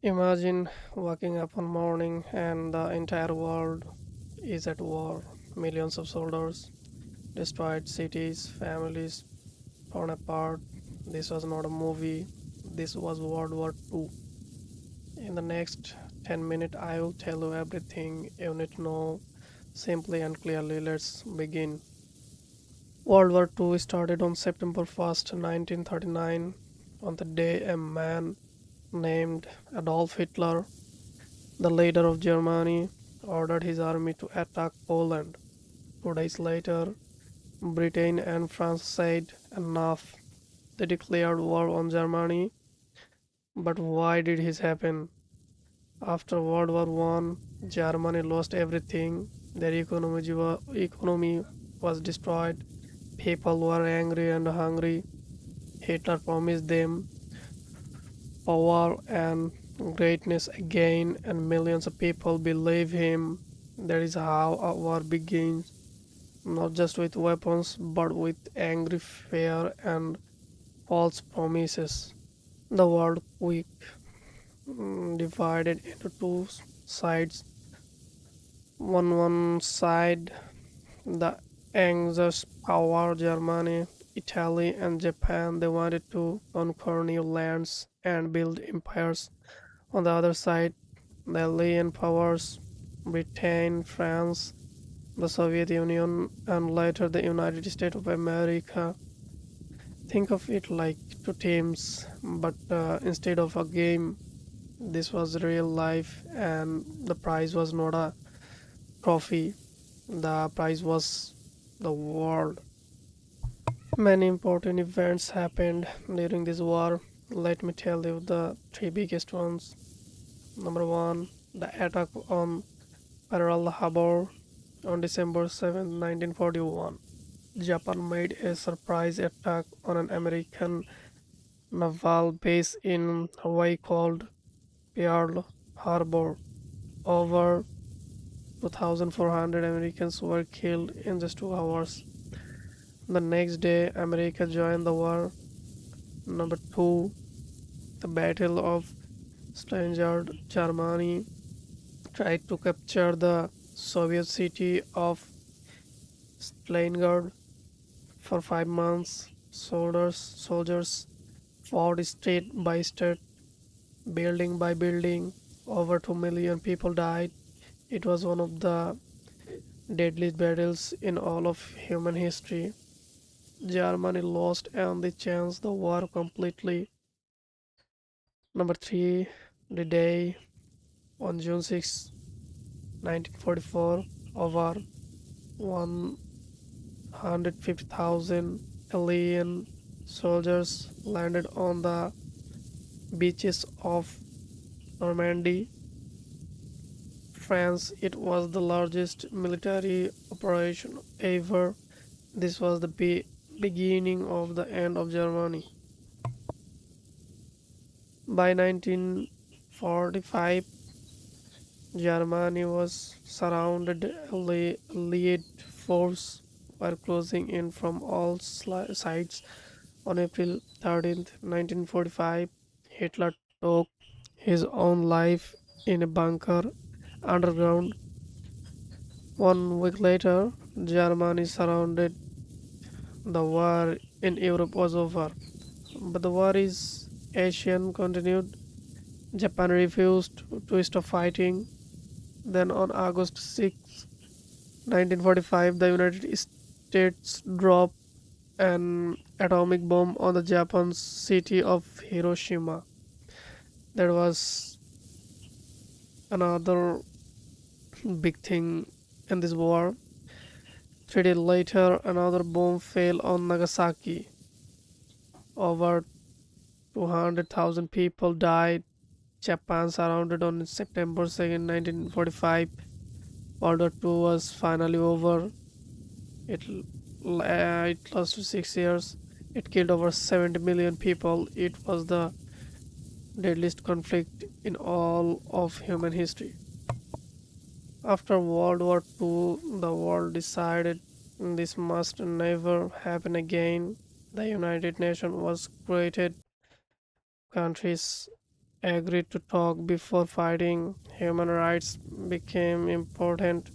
Imagine waking up one morning and the entire world is at war. Millions of soldiers, destroyed cities, families torn apart. This was not a movie, this was World War II. In the next 10 minutes, I will tell you everything you need to know simply and clearly. Let's begin. World War II started on September 1st, 1939, on the day a man named Adolf Hitler, the leader of Germany, ordered his army to attack Poland. 2 days later, Britain and France said enough. They declared war on Germany. But why did this happen? After World War One, Germany lost everything. Their economy was destroyed. People were angry and hungry. Hitler promised them power and greatness again, and millions of people believe him. That is how a war begins, not just with weapons, but with angry fear and false promises. The world quick divided into two sides. One side, the anxious power, Germany, Italy, and Japan. They wanted to conquer new lands and build empires. On the other side, the alien powers, Britain, France, the Soviet Union, and later the United States of America. Think of it like two teams, but instead of a game, this was real life, and the prize was not a trophy, the prize was the world. Many important events happened during this war. Let me tell you the three biggest ones. Number one, the attack on Pearl Harbor on December 7, 1941. Japan made a surprise attack on an American naval base in Hawaii called Pearl Harbor. Over 2,400 Americans were killed in just 2 hours. The next day, America joined the war. Number two, the Battle of Stalingrad. Germany tried to capture the Soviet city of Stalingrad for 5 months. Soldiers fought state by state, building by building. Over 2 million people died. It was one of the deadliest battles in all of human history. Germany lost and they changed the war completely. Number three, the day on June 6, 1944, over 150,000 alien soldiers landed on the beaches of Normandy, France. It was the largest military operation ever. This was the beginning of the end of Germany. By 1945, Germany was surrounded. Allied forces were closing in from all sides. On April 13th, 1945, Hitler took his own life in a bunker underground. 1 week later, Germany surrounded. The war in Europe was over. But the war is Asian continued. Japan refused to stop fighting. Then on August 6, 1945, the United States dropped an atomic bomb on the Japan's city of Hiroshima. That was another big thing in this war. 3 days later, another bomb fell on Nagasaki. Over 200,000 people died. Japan surrounded on September 2nd, 1945. World War II was finally over. It lasted 6 years. It killed over 70 million people. It was the deadliest conflict in all of human history. After World War II, the world decided this must never happen again. The United Nations was created. Countries agreed to talk before fighting. Human rights became important.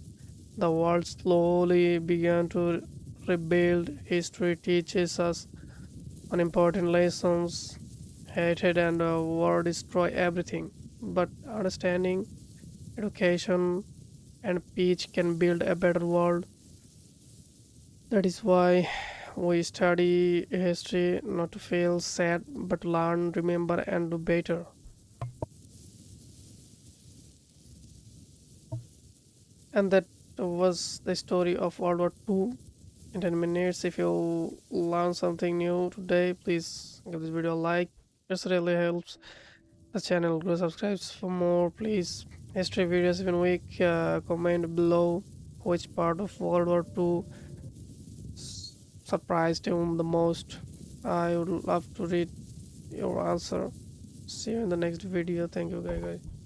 The world slowly began to rebuild. History teaches us on important lessons. Hatred and war destroy everything, but understanding, education, and peace can build a better world. That is why we study history, not to feel sad, but to learn, remember, and do better. And that was the story of World War II in 10 minutes. If you learn something new today, please give this video a like. It really helps the channel grow. Subscribe for more, please. History videos even week. Comment below which part of World War II surprised you the most. I would love to read your answer. See you in the next video. Thank you, guys.